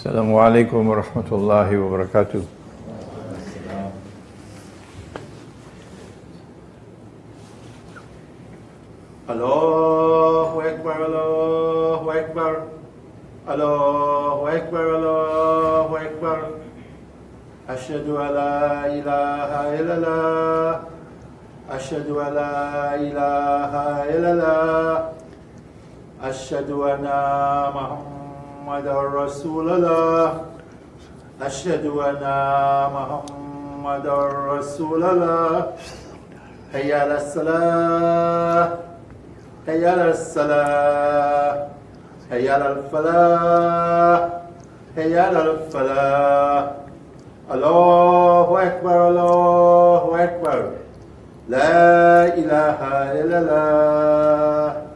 السلام عليكم ورحمة الله وبركاته. الله أكبر الله أكبر الله أكبر الله أكبر أشهد أن لا إله إلا الله أشهد أن لا إله إلا الله أشهد أن محمد رسول الله أشهد أن محمد رسول الله حي على الصلاة حي على الصلاة حي على الفلاح حي على الفلاح الله أكبر الله أكبر لا إله إلا الله.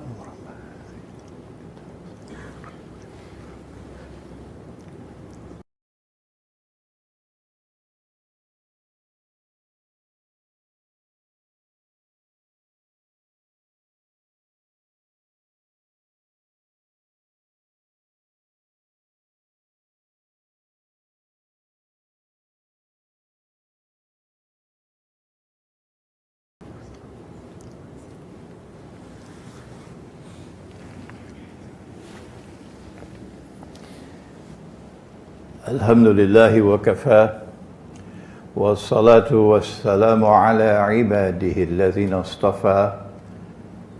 الحمد لله وكفى والصلاة والسلام على عباده الذين اصطفى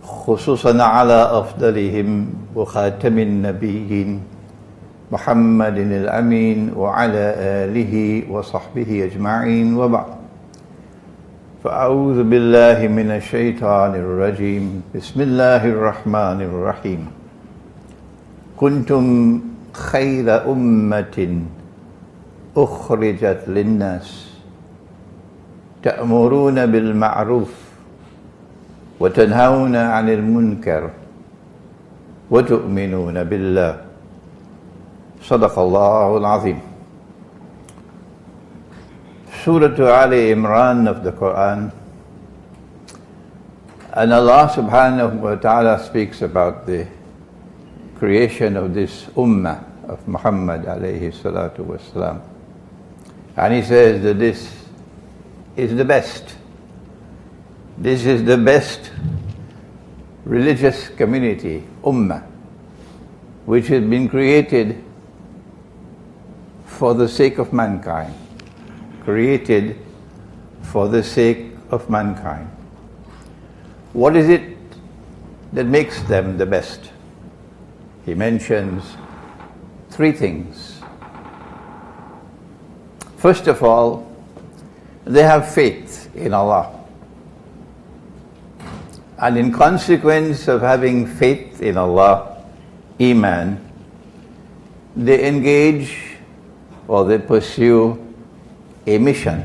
خصوصا على أفضلهم وخاتم النبيين محمد الأمين وعلى آله وصحبه أجمعين وبعد. فأعوذ بالله من الشيطان الرجيم. بسم الله الرحمن الرحيم. كنتم خير أمة أخرجت للناس تأمرون بالمعروف وتنهون عن المنكر وتؤمنون بالله. صدق الله العظيم. Surah Ali Imran of the Quran, and Allah subhanahu wa ta'ala speaks about the creation of this ummah of Muhammad alayhi salatu wasalam. And he says that this is the best. This is the best religious community, ummah, which has been created for the sake of mankind. Created for the sake of mankind. What is it that makes them the best? He mentions three things. First of all, they have faith in Allah. And in consequence of having faith in Allah, Iman, they engage or they pursue a mission,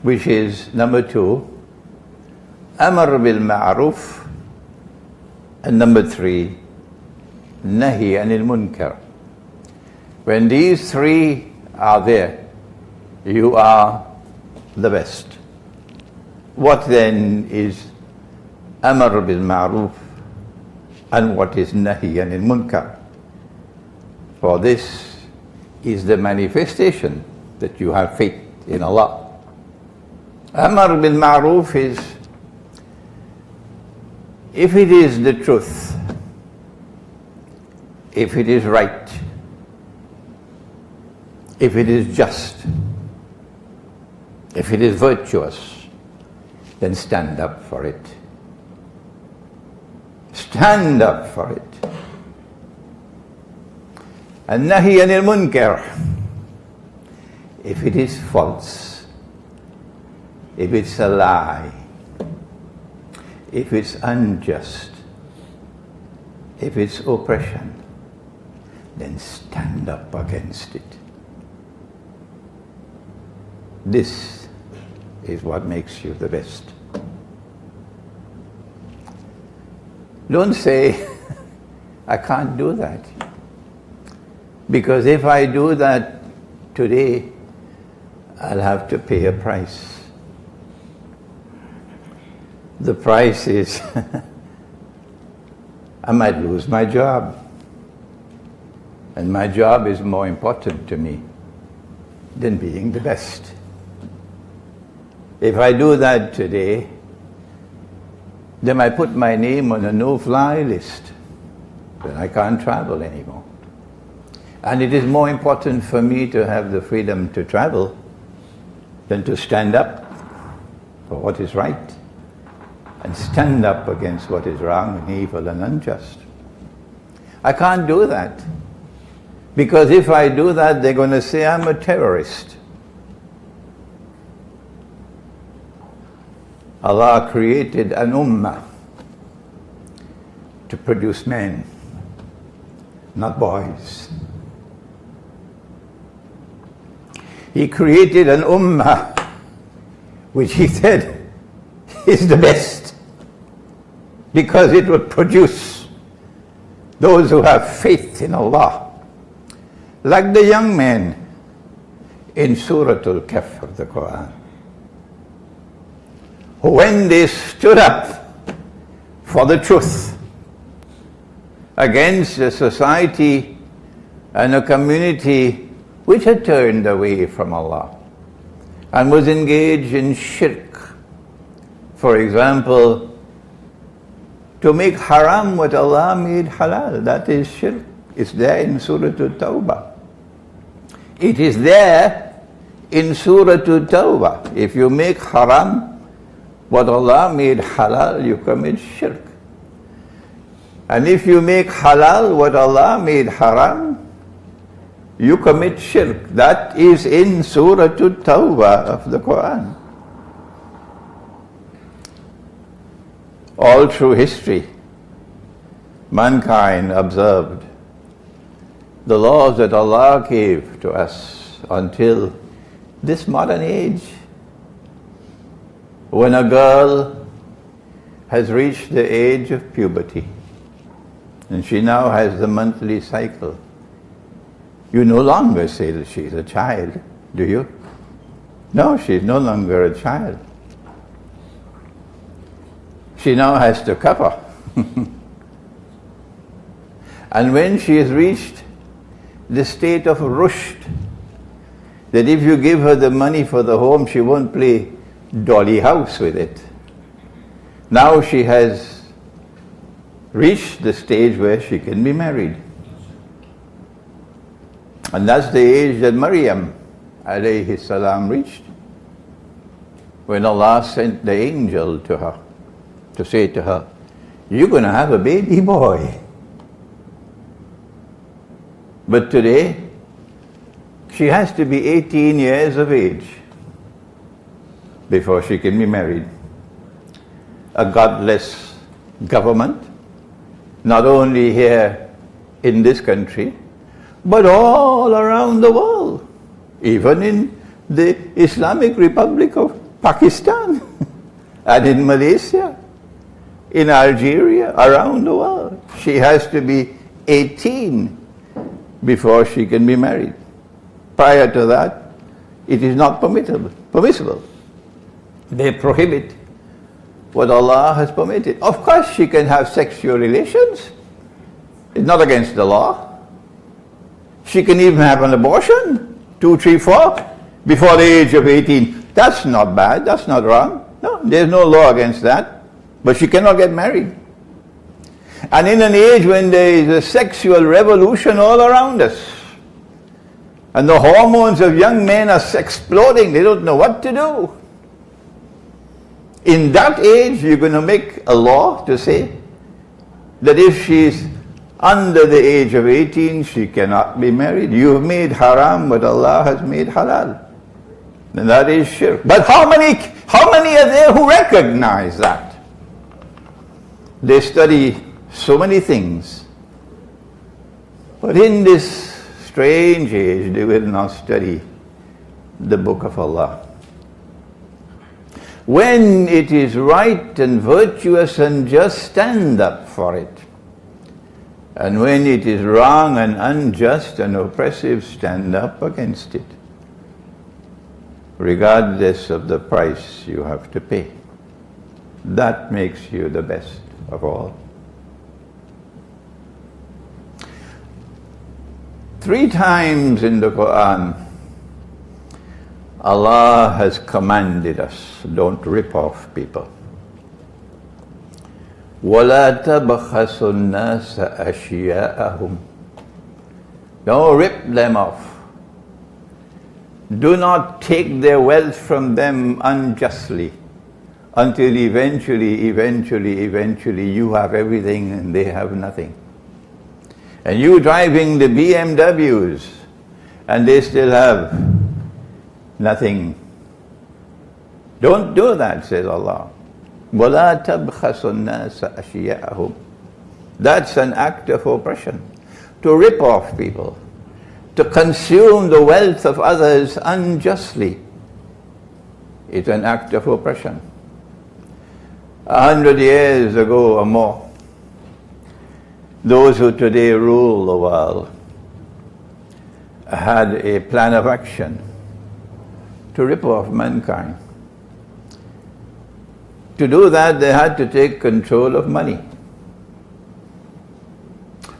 which is number 2, Amr bil Ma'ruf, and number 3, Nahi anil Munkar. When these three are there, you are the best. What then is Amr bil Ma'ruf and what is Nahi anil Munkar? For this is the manifestation that you have faith in Allah. Amr bil Ma'ruf is, if it is the truth, if it is right, if it is just, if it is virtuous, then stand up for it. Stand up for it. And Nahi anil Munkar, if it is false, if it's a lie, if it's unjust, if it's oppression, then stand up against it. This is what makes you the best. Don't say, I can't do that. Because if I do that today, I'll have to pay a price. The price is I might lose my job. And my job is more important to me than being the best. If I do that today, then I put my name on a no-fly list. Then I can't travel anymore. And it is more important for me to have the freedom to travel than to stand up for what is right and stand up against what is wrong and evil and unjust. I can't do that. Because if I do that, they're going to say I'm a terrorist. Allah created an ummah to produce men, not boys. He created an ummah which he said is the best because it would produce those who have faith in Allah. Like the young men in Surah Al-Kahf of the Quran, who when they stood up for the truth against a society and a community which had turned away from Allah and was engaged in shirk, for example, to make haram what Allah made halal, that is shirk. It's there in Surah At-Tawbah. It is there in Surah At-Tawbah. If you make haram what Allah made halal, you commit shirk. And if you make halal what Allah made haram, you commit shirk. That is in Surah At-Tawbah of the Quran. All through history, mankind observed the laws that Allah gave to us until this modern age, when a girl has reached the age of puberty and she now has the monthly cycle. You no longer say that she's a child, do you? No, she's no longer a child. She now has to cover. And when she has reached the state of rushd, that if you give her the money for the home, she won't play dolly house with it. Now she has reached the stage where she can be married. And that's the age that Maryam alayhi salam reached, when Allah sent the angel to her to say to her, you're going to have a baby boy. But today, she has to be 18 years of age before she can be married. A godless government, not only here in this country, but all around the world, even in the Islamic Republic of Pakistan, and in Malaysia, in Algeria, around the world. She has to be 18 before she can be married. Prior to that, it is not permissible. They prohibit what Allah has permitted. Of course she can have sexual relations. It's not against the law. She can even have an abortion, 2, 3, 4, before the age of 18. That's not bad, that's not wrong. No, there's no law against that. But she cannot get married. And in an age when there is a sexual revolution all around us, and the hormones of young men are exploding, they don't know what to do. In that age, you're going to make a law to say that if she's under the age of 18, she cannot be married. You've made haram what Allah has made halal. And that is shirk. But how many are there who recognize that? They study so many things, but in this strange age, they will not study the book of Allah. When it is right and virtuous and just, stand up for it. And when it is wrong and unjust and oppressive, stand up against it, regardless of the price you have to pay. That makes you the best of all. 3 times in the Quran, Allah has commanded us, don't rip off people. وَلَا تَبْخَسُوا النَّاسَ أَشْيَاءَهُمْ. Don't rip them off. Do not take their wealth from them unjustly until eventually you have everything and they have nothing. And you driving the BMWs and they still have nothing. Don't do that, says Allah. وَلَا تَبْخَسُوا النَّاسَ أَشْيَاءَهُمْ. That's an act of oppression. To rip off people, to consume the wealth of others unjustly, it's an act of oppression. 100 years ago or more, those who today rule the world had a plan of action to rip off mankind. To do that, they had to take control of money.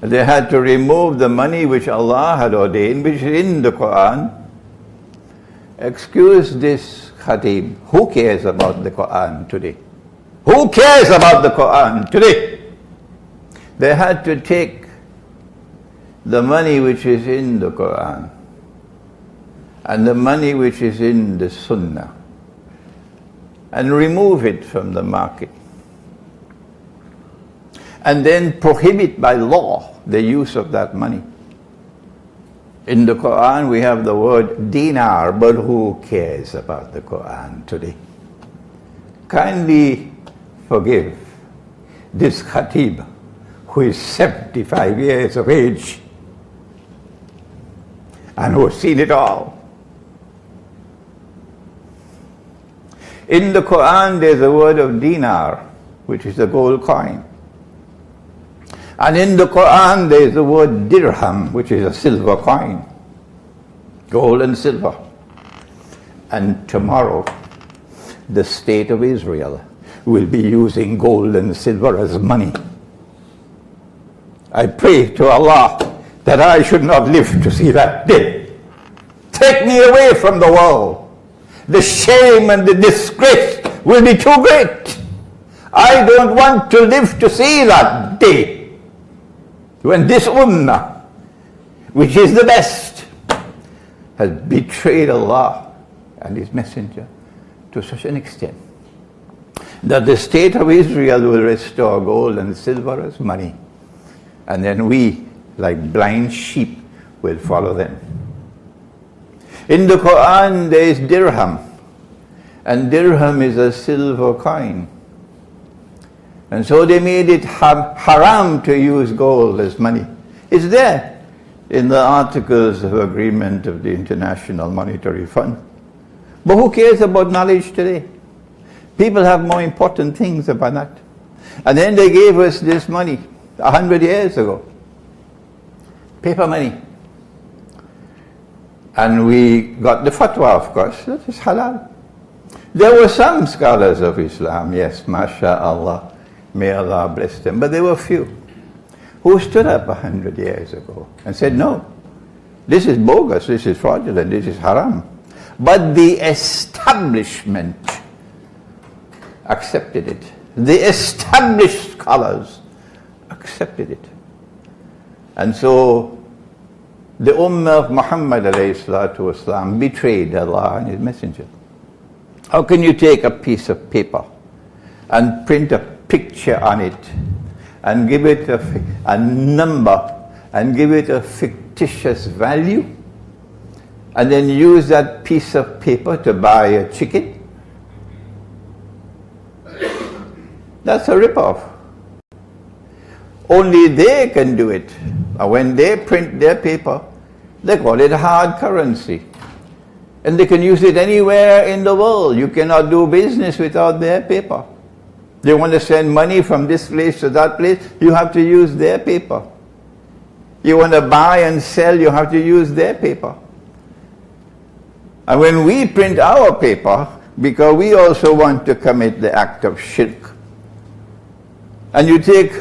They had to remove the money which Allah had ordained, which is in the Quran. Excuse this khatib, who cares about the Quran today? Who cares about the Quran today? They had to take the money which is in the Quran and the money which is in the Sunnah and remove it from the market. And then prohibit by law the use of that money. In the Quran we have the word dinar, but who cares about the Quran today? Kindly forgive this khatib who is 75 years of age and who has seen it all. In the Quran there's a word of dinar, which is a gold coin. And in the Quran there is the word dirham, which is a silver coin. Gold and silver. And tomorrow the state of Israel will be using gold and silver as money. I pray to Allah that I should not live to see that day. Take me away from the world. The shame and the disgrace will be too great. I don't want to live to see that day when this ummah, which is the best, has betrayed Allah and His Messenger to such an extent that the state of Israel will restore gold and silver as money, and then we, like blind sheep, will follow them. In the Quran there is dirham, and dirham is a silver coin. And so they made it haram to use gold as money. It's there in the Articles of Agreement of the International Monetary Fund. But who cares about knowledge today? People have more important things about that. And then they gave us this money 100 years ago. Paper money. And we got the fatwa, of course, that is halal. There were some scholars of Islam, yes, mashallah, may Allah bless them, but there were few who stood up 100 years ago and said, no, this is bogus, this is fraudulent, this is haram. But the establishment accepted it. The established scholars accepted it. And so the ummah of Muhammad ﷺ betrayed Allah and His Messenger. How can you take a piece of paper and print a picture on it and give it a number and give it a fictitious value and then use that piece of paper to buy a chicken? That's a rip-off. Only they can do it. And when they print their paper, they call it hard currency. And they can use it anywhere in the world. You cannot do business without their paper. They want to send money from this place to that place, you have to use their paper. You want to buy and sell, you have to use their paper. And when we print our paper, because we also want to commit the act of shirk, and you take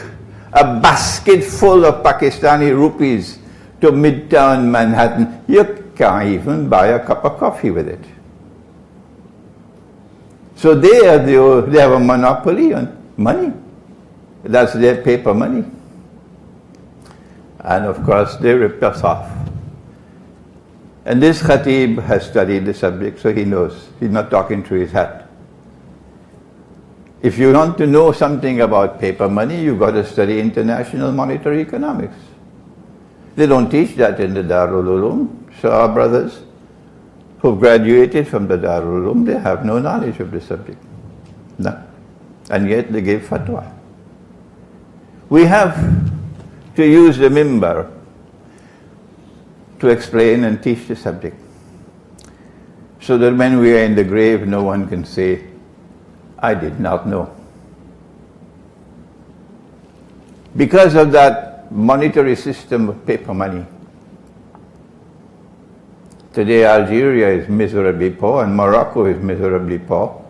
a basket full of Pakistani rupees to Midtown Manhattan, you can't even buy a cup of coffee with it. So they have a monopoly on money. That's their paper money. And of course, they ripped us off. And this Khatib has studied the subject, so he knows. He's not talking through his hat. If you want to know something about paper money, you've got to study international monetary economics. They don't teach that in the Darul Uloom. So our brothers who graduated from the Darul Uloom, they have no knowledge of the subject. No. And yet they give fatwa. We have to use the mimbar to explain and teach the subject, so that when we are in the grave, no one can say, I did not know. Because of that monetary system of paper money, today Algeria is miserably poor, and Morocco is miserably poor,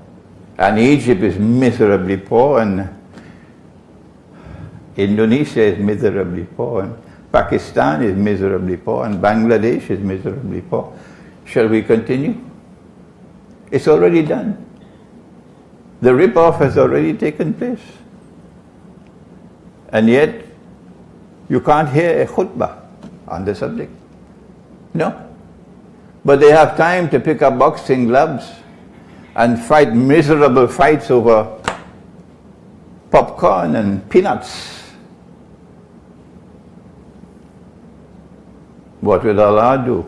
and Egypt is miserably poor, and Indonesia is miserably poor, and Pakistan is miserably poor, and Bangladesh is miserably poor. Shall we continue? It's already done. The rip-off has already taken place. And yet, you can't hear a khutbah on the subject. No. But they have time to pick up boxing gloves and fight miserable fights over popcorn and peanuts. What will Allah do?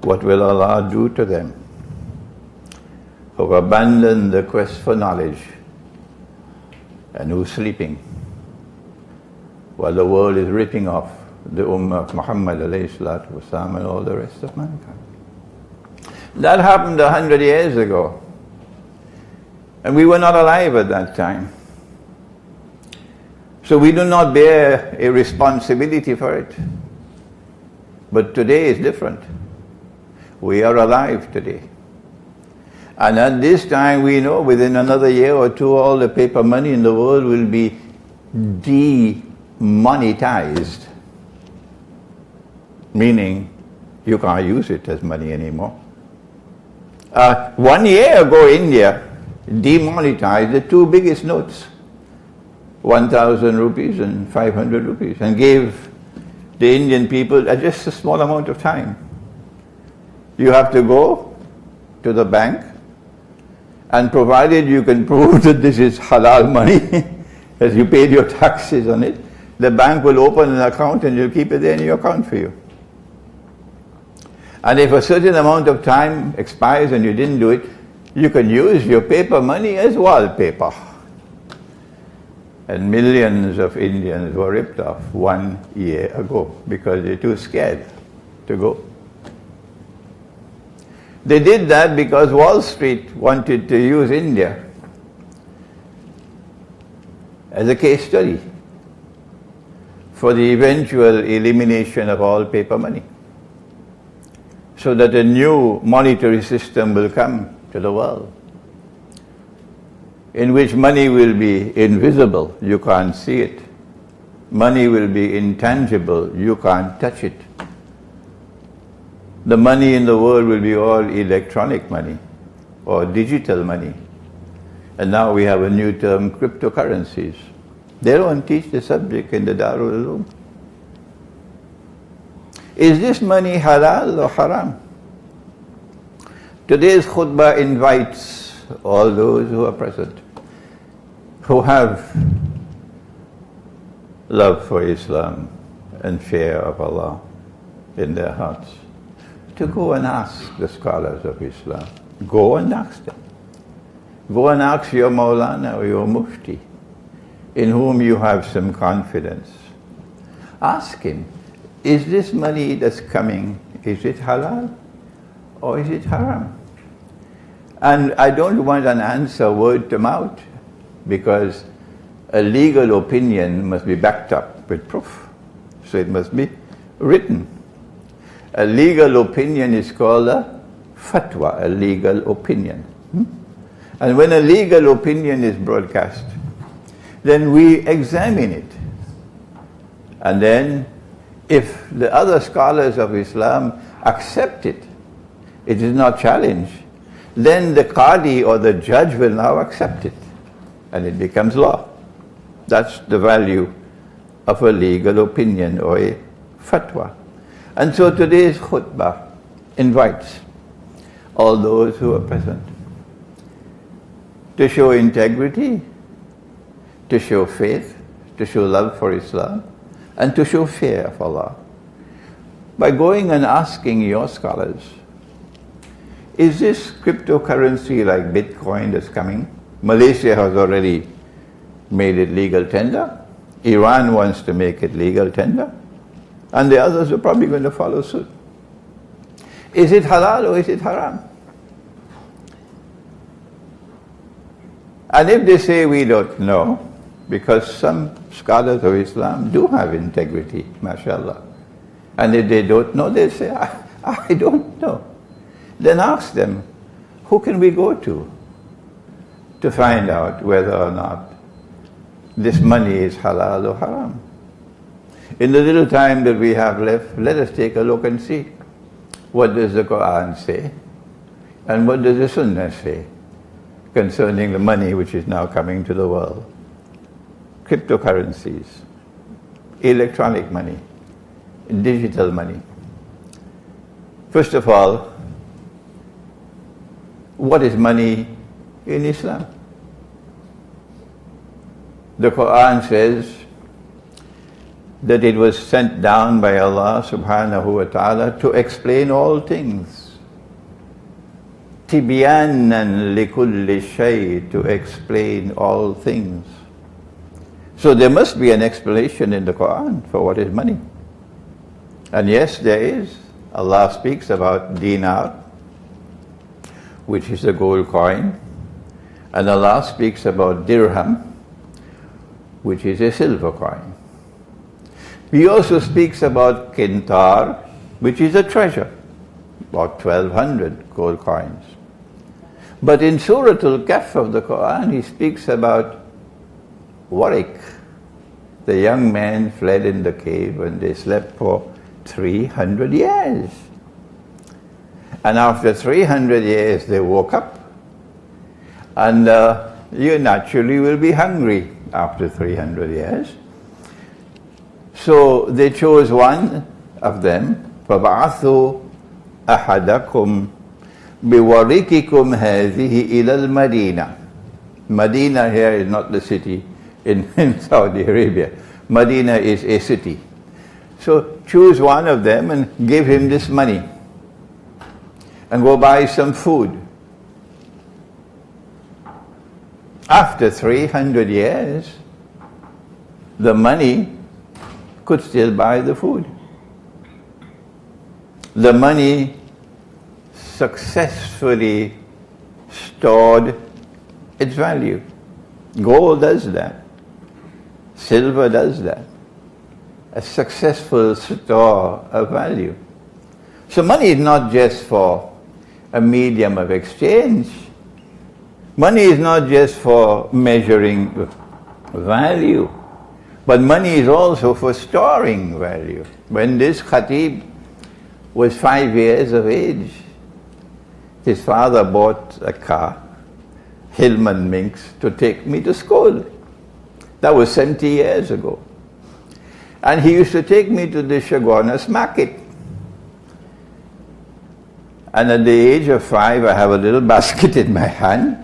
What will Allah do to them who abandon the quest for knowledge and who are sleeping while the world is ripping off the Ummah of Muhammad alayhi salatu wasalam and all the rest of mankind? That happened 100 years ago, and we were not alive at that time. So we do not bear a responsibility for it. But today is different. We are alive today. And at this time we know within another year or two all the paper money in the world will be demonetized. Meaning you can't use it as money anymore. 1 year ago India demonetized the two biggest notes, 1,000 rupees and 500 rupees, and gave the Indian people just a small amount of time. You have to go to the bank, and provided you can prove that this is halal money, as you paid your taxes on it, the bank will open an account and you'll keep it there in your account for you. And if a certain amount of time expires and you didn't do it, you can use your paper money as wallpaper. And millions of Indians were ripped off 1 year ago because they're too scared to go. They did that because Wall Street wanted to use India as a case study for the eventual elimination of all paper money, so that a new monetary system will come to the world, in which money will be invisible, you can't see it. Money will be intangible, you can't touch it. The money in the world will be all electronic money or digital money. And now we have a new term, cryptocurrencies. They don't teach the subject in the Darul Uloom. Is this money halal or haram? Today's khutbah invites all those who are present, who have love for Islam and fear of Allah in their hearts, to go and ask the scholars of Islam. Go and ask them. Go and ask your Maulana or your Mufti, in whom you have some confidence. Ask him, is this money that's coming, is it halal or is it haram? And I don't want an answer word to mouth, because a legal opinion must be backed up with proof. So it must be written. A legal opinion is called a fatwa, a legal opinion. And when a legal opinion is broadcast, then we examine it. And then, if the other scholars of Islam accept it, it is not challenged, then the qadi or the judge will now accept it and it becomes law. That's the value of a legal opinion or a fatwa. And so today's khutbah invites all those who are present to show integrity, to show faith, to show love for Islam, and to show fear of Allah. By going and asking your scholars, is this cryptocurrency like Bitcoin that's coming? Malaysia has already made it legal tender. Iran wants to make it legal tender. And the others are probably going to follow suit. Is it halal or is it haram? And if they say we don't know, because some scholars of Islam do have integrity, mashallah. And if they don't know, they say, I don't know. Then ask them, who can we go to find out whether or not this money is halal or haram? In the little time that we have left, let us take a look and see. What does the Quran say? And what does the Sunnah say concerning the money which is now coming to the world? Cryptocurrencies, electronic money, digital money. First of all, what is money in Islam? The Quran says that it was sent down by Allah subhanahu wa ta'ala to explain all things. Tibyanan likulli shay, to explain all things. So there must be an explanation in the Quran for what is money. And yes, there is. Allah speaks about dinar, which is a gold coin. And Allah speaks about dirham, which is a silver coin. He also speaks about qintar, which is a treasure, about 1,200 gold coins. But in Surah Al-Kahf of the Quran, he speaks about Warik. The young men fled in the cave and they slept for 300 years. And after 300 years they woke up. And you naturally will be hungry after 300 years. So they chose one of them. فَبَعَثُوا أَحَدَكُمْ بِوَرِكِكُمْ هَذِهِ إِلَى الْمَدِينَةِ. Medina here is not the city in Saudi Arabia. Medina is a city. So choose one of them and give him this money. And go buy some food. After 300 years, the money could still buy the food. The money successfully stored its value. Gold does that. Silver does that. A successful store of value. So money is not just for a medium of exchange. Money is not just for measuring value, but money is also for storing value. When this khatib was 5 years of age, his father bought a car, Hillman Minx, to take me to school. That was 70 years ago. And he used to take me to the Chaguanas market. And at the age of 5, I have a little basket in my hand.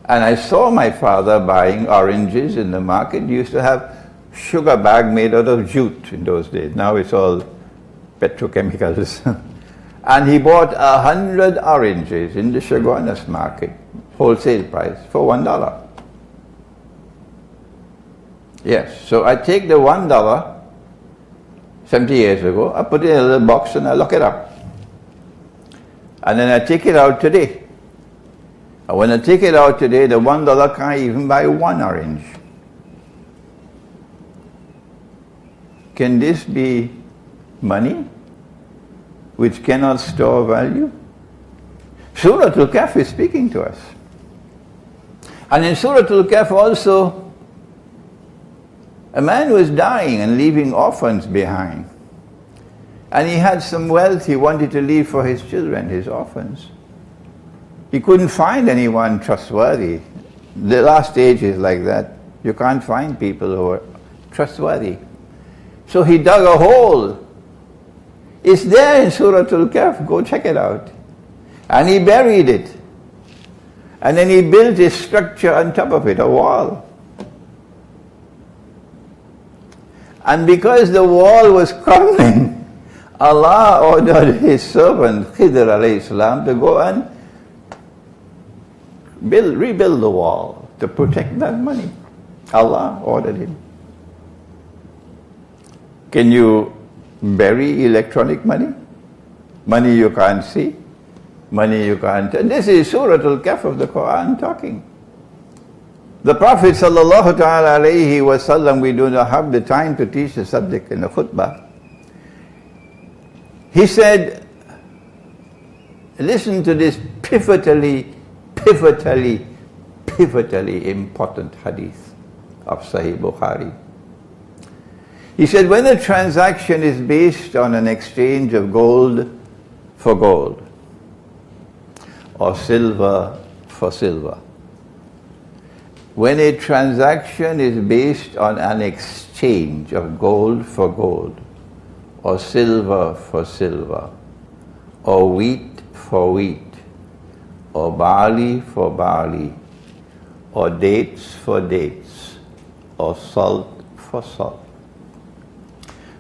And I saw my father buying oranges in the market. He used to have sugar bag made out of jute in those days. Now it's all petrochemicals. And he bought 100 oranges in the Chaguanas market, wholesale price, for $1. Yes, so I take the $1, 70 years ago, I put it in a little box and I lock it up. And then I take it out today. And when I take it out today, the $1 can't even buy one orange. Can this be money which cannot store value? Surah Al-Kahf is speaking to us. And in Surah Al-Kahf also, a man was dying and leaving orphans behind. And he had some wealth he wanted to leave for his children, his orphans. He couldn't find anyone trustworthy. The last stage is like that. You can't find people who are trustworthy. So he dug a hole. It's there in Surah Al-Kahf. Go check it out. And he buried it. And then he built a structure on top of it, a wall. And because the wall was crumbling, Allah ordered his servant Khidr alayhi salam to go and rebuild the wall to protect that money. Allah ordered him. Can you bury electronic money? Money you can't see? Money you can't... This is Surah Al-Kahf of the Quran talking. The Prophet sallallahu ta'ala alayhi wa sallam, we do not have the time to teach the subject in the khutbah. He said, listen to this pivotally important hadith of Sahih Bukhari. He said, when a transaction is based on an exchange of gold for gold, or silver for silver, when a transaction is based on an exchange of gold for gold, or silver for silver, or wheat for wheat, or barley for barley, or dates for dates, or salt for salt.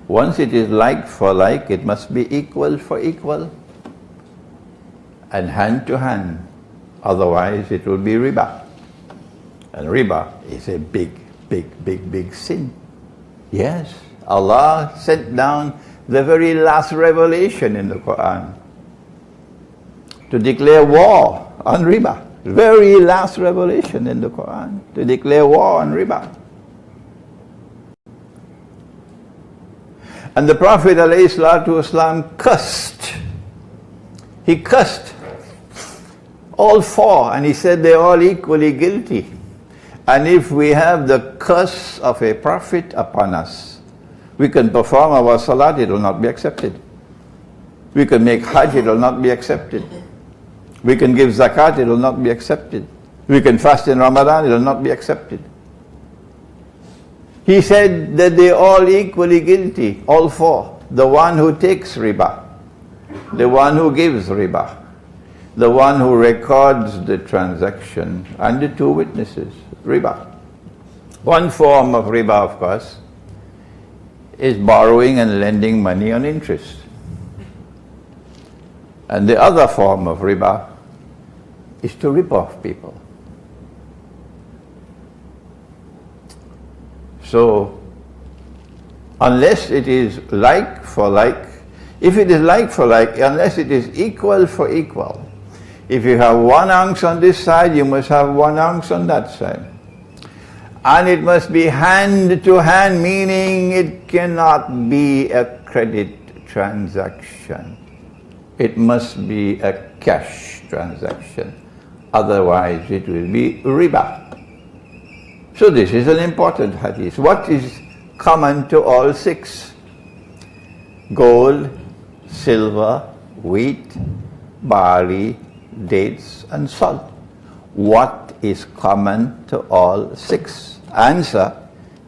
Once it is like for like, it must be equal for equal, and hand to hand. Otherwise it will be riba. And riba is a big sin. Yes, Allah sent down the very last revelation in the Quran to declare war on riba. Very last revelation in the Quran to declare war on riba. And the Prophet ﷺ cursed. He cursed all four, and he said they're all equally guilty. And if we have the curse of a prophet upon us, we can perform our salat, it will not be accepted. We can make hajj, it will not be accepted. We can give zakat, it will not be accepted. We can fast in Ramadan, it will not be accepted. He said that they all equally guilty, all four. The one who takes riba, the one who gives riba, the one who records the transaction, and the two witnesses, riba. One form of riba, of course, is borrowing and lending money on interest. And the other form of riba is to rip off people. So, unless it is like for like, if it is like for like, unless it is equal for equal, if you have 1 ounce on this side, you must have 1 ounce on that side. And it must be hand to hand, meaning it cannot be a credit transaction. It must be a cash transaction. Otherwise it will be riba. So this is an important hadith. What is common to all 6? Gold, silver, wheat, barley, dates and salt. What is common to all 6? Answer,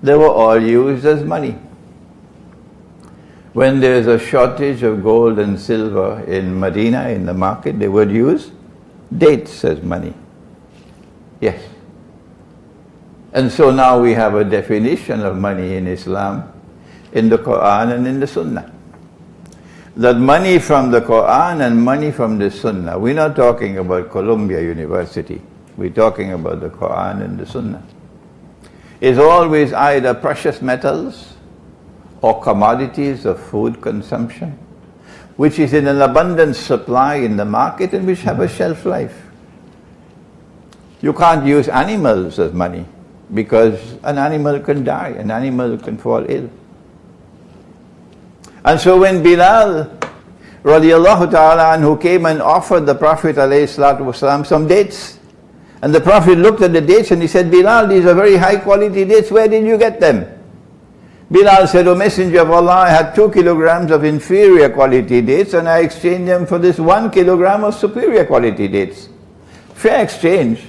they were all used as money. When there is a shortage of gold and silver in Medina, in the market, they would use dates as money. Yes. And so now we have a definition of money in Islam, in the Quran and in the Sunnah. That money from the Quran and money from the Sunnah, we're not talking about Columbia University, we're talking about the Quran and the Sunnah, is always either precious metals or commodities of food consumption, which is in an abundant supply in the market and which have a shelf life. You can't use animals as money, because an animal can die, an animal can fall ill. And so when Bilal radiallahu ta'ala anhu came and offered the Prophet alayhi salatu wasalam some dates, and the Prophet looked at the dates and he said, Bilal, these are very high quality dates, where did you get them? Bilal said, O Messenger of Allah, I had 2 kilograms of inferior quality dates and I exchanged them for this 1 kilogram of superior quality dates. Fair exchange.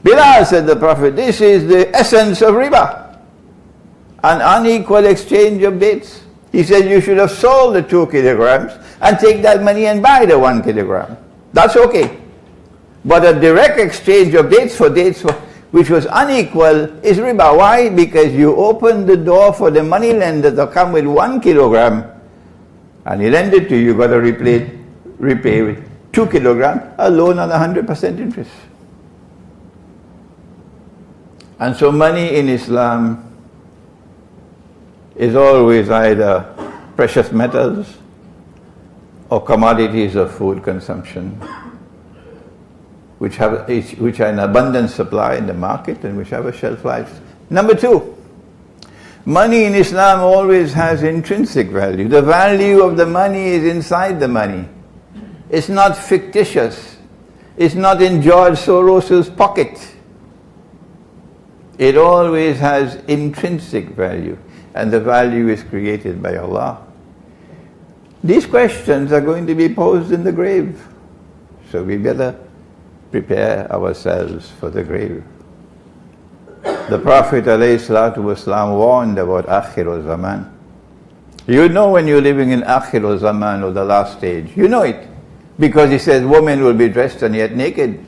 Bilal, said the Prophet, this is the essence of riba, an unequal exchange of dates. He said you should have sold the 2 kilograms and take that money and buy the 1 kilogram. That's okay. But a direct exchange of dates for which was unequal is riba. Why? Because you open the door for the money lender to come with 1 kilogram and he lend it to you, you've got to repay with 2 kilograms, a loan on 100% interest. And so money in Islam is always either precious metals or commodities of food consumption, which are in abundant supply in the market and which have a shelf life. Number 2, money in Islam always has intrinsic value. The value of the money is inside the money. It's not fictitious. It's not in George Soros's pocket. It always has intrinsic value, and the value is created by Allah. These questions are going to be posed in the grave, so we better prepare ourselves for the grave. The Prophet ﷺ warned about Akhir Zaman. You know when you're living in Akhir Zaman, or the last stage. You know it, because he says women will be dressed and yet naked.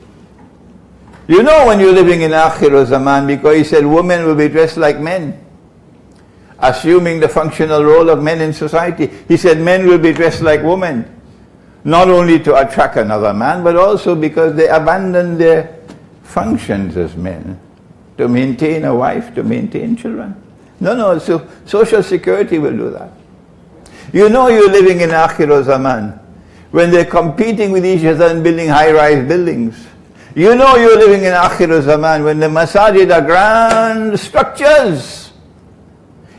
You know when you're living in Akhir Zaman, because he said women will be dressed like men, assuming the functional role of men in society. He said men will be dressed like women, not only to attract another man, but also because they abandon their functions as men, to maintain a wife, to maintain children. No, so social security will do that. You know you're living in Akhir Zaman when they're competing with each other and building high-rise buildings. You know you're living in Akhir Zaman when the masajid are grand structures.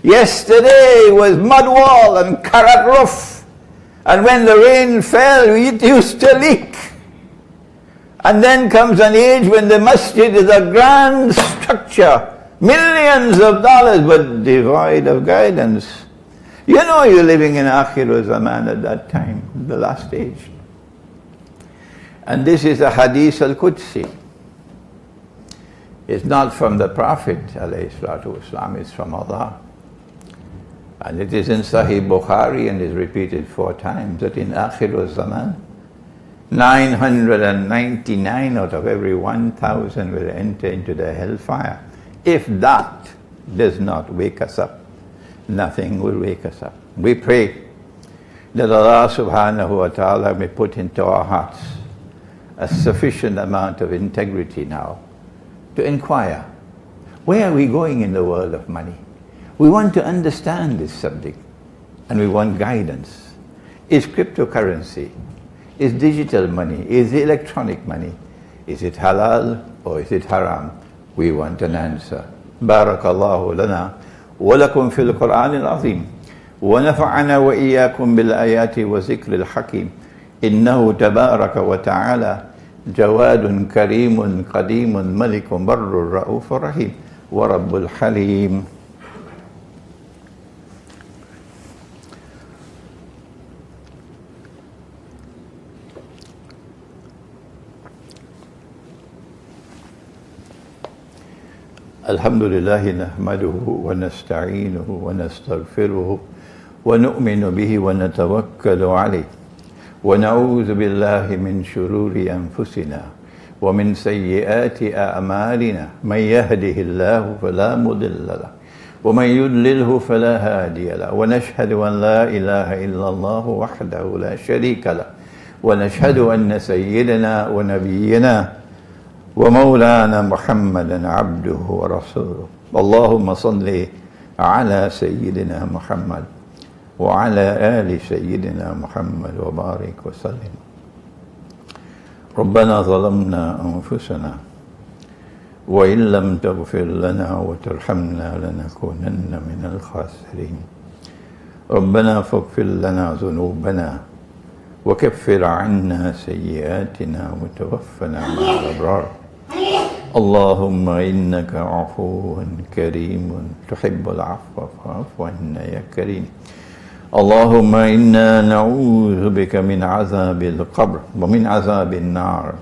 Yesterday was mud wall and karat roof, and when the rain fell, it used to leak. And then comes an age when the masjid is a grand structure, millions of dollars, but devoid of guidance. You know you're living in Akhir Zaman at that time, the last stage. And this is a hadith al-Qudsi. It's not from the Prophet ﷺ, it's from Allah. And it is in Sahih Bukhari and is repeated 4 times that in Akhir Zaman, 999 out of every 1,000 will enter into the hellfire. If that does not wake us up, nothing will wake us up. We pray that Allah subhanahu wa ta'ala may put into our hearts a sufficient amount of integrity now to inquire, where are we going in the world of money? We want to understand this subject and we want guidance. Is cryptocurrency, is digital money, is electronic money, is it halal or is it haram? We want an answer. Barakallahu lana wa lakum fil Qur'an al-azim wa nafa'ana wa iyyakum bil ayati wa zikr al-hakim. إنه تبارك وتعالى جواد كريم قديم ملك بر رؤوف رحيم ورب الحليم. الحمد لله نحمده ونستعينه ونستغفره ونؤمن به ونتوكل عليه ونعوذ بالله من شرور أنفسنا ومن سيئات أعمالنا من يهده الله فلا مضل له ومن يضلله فلا هادي له ونشهد أن لا إله إلا الله وحده لا شريك له ونشهد أن سيدنا ونبينا ومولانا محمدا عبده ورسوله. اللهم صل على سيدنا محمد وعلى آل سيدنا محمد وبارك وسلم. ربنا ظلمنا أنفسنا وإن لم تغفر لنا وترحمنا لنكونن من الخاسرين. ربنا فاغفر لنا ذنوبنا وكفر عنا سيئاتنا وتوفنا مع الأبرار. اللهم إنك عفو كريم تحب العفو فاعف عنا يا كريم. اللهم إنا نعوذ بك من عذاب القبر ومن عذاب النار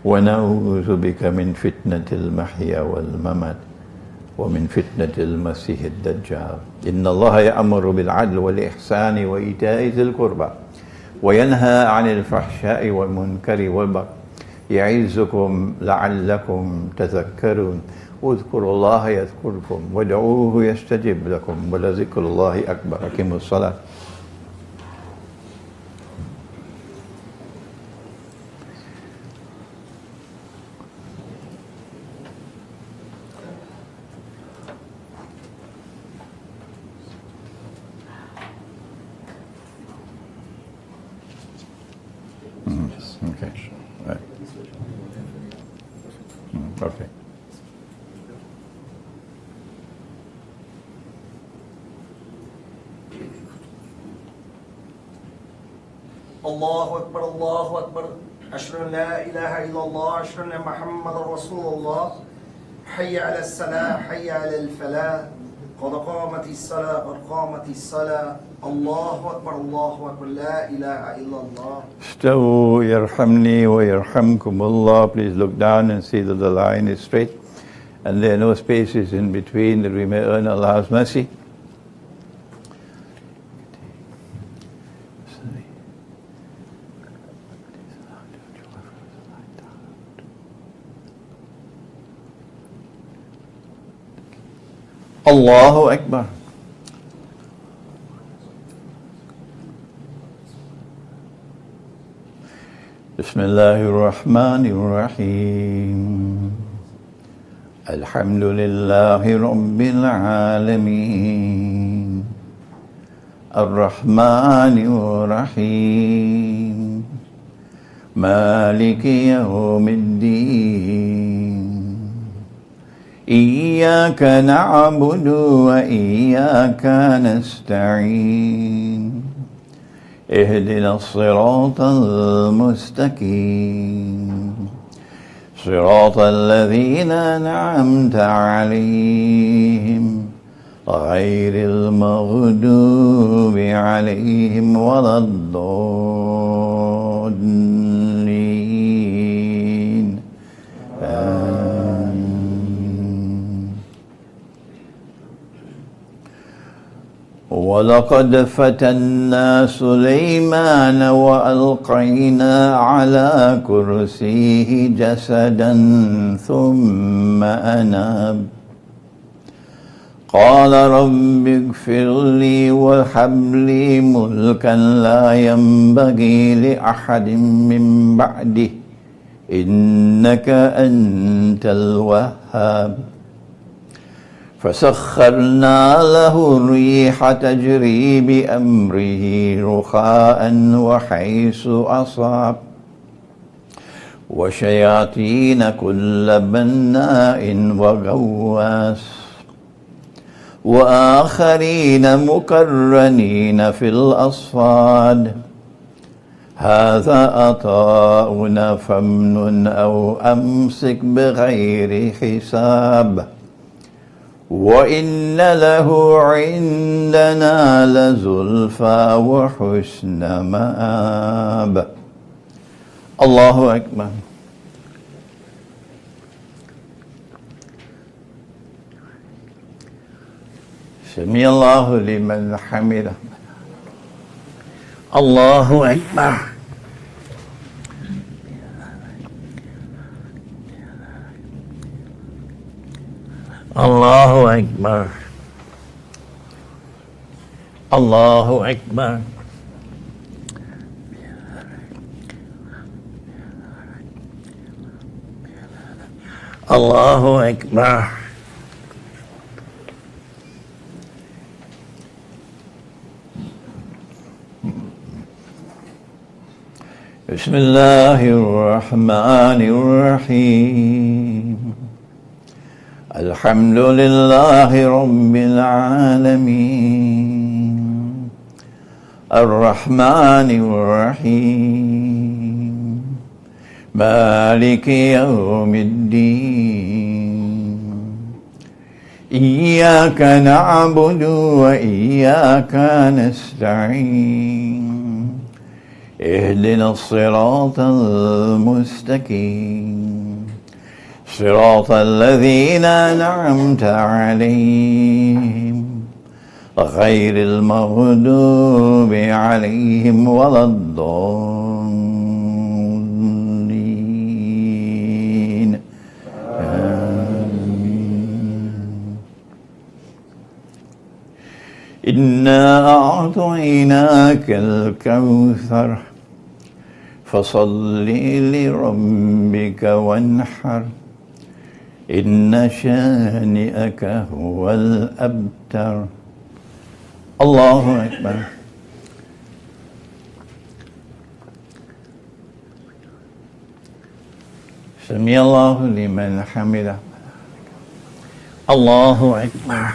ونعوذ بك من فتنة المحيا والممات ومن فتنة المسيح الدجال. إن الله يأمر بالعدل والإحسان وإيتاء ذي القربى وينهى عن الفحشاء والمنكر والبغي يعظكم لعلكم تذكرون. اذكروا الله يذكركم وادعوه يستجب لكم ولذكر الله أكبر. أقيموا الصلاة. Okay. Right. Okay. الله أكبر الله أكبر أشهد أن لا إله إلا الله أشهد أن محمد رسول الله حي على الصلاة حي على الفلاح قد قامت الصلاة قد قامت الصلاة الله أكبر الله أكبر لا إله إلا الله. استووا يرحمني ويرحمكم Allah. Please look down and see that the line is straight and there are no spaces in between, that we may earn Allah's mercy. Allahu Akbar. Bismillahirrahmanirrahim. Alhamdulillahi Rabbil Alameen. Ar-Rahmanir-Rahim. Maliki Yawmiddin. إياك نعبد وإياك نستعين اهدنا الصراط المستقيم صراط الذين أنعمت عليهم غير المغضوب عليهم ولا الضالين. ولقد فتنا سليمان وألقينا على كرسيه جسدا ثم أناب قال رب اغفر لي وهب لي ملكا لا ينبغي لأحد من بعده إنك أنت الوهاب. فسخرنا له الريح تجري بأمره رخاء وحيث أصاب وشياطين كل بناء وغواص وآخرين مقرنين في الأصفاد هذا عطاؤنا فامنن أو أمسك بغير حساب وإن له عندنا لزلفى وحسن مآب. الله أكبر. سمع الله لمن حمده. الله أكبر. الله أكبر. الله أكبر. الله أكبر. بسم الله الرحمن الرحيم. الحمد لله رب العالمين الرحمن الرحيم مالك يوم الدين إياك نعبد وإياك نستعين اهدنا الصراط المستقيم صراط الذين أنعمت عليهم غير المغضوب عليهم ولا الضالين آمين. إنا أعطيناك الكوثر فصل لربك وانحر إن شانئك هو الأبتر. الله أكبر. سمع الله لمن حمده. الله أكبر.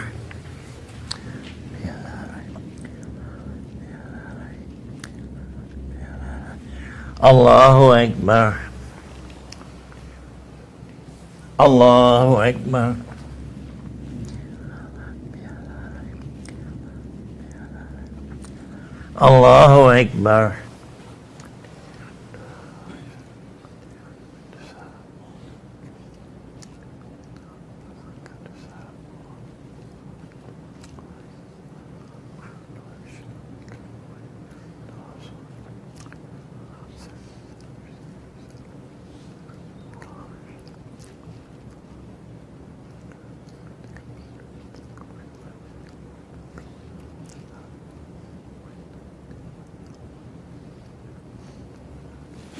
الله أكبر. الله أكبر. الله أكبر.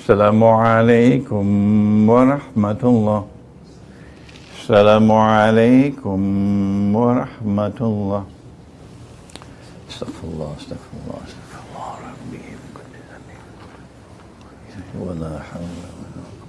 السلام عليكم ورحمة الله. السلام عليكم ورحمة الله. استغفر الله استغفر الله استغفر الله ربي من كل ذنب ولا حول ولا قوة.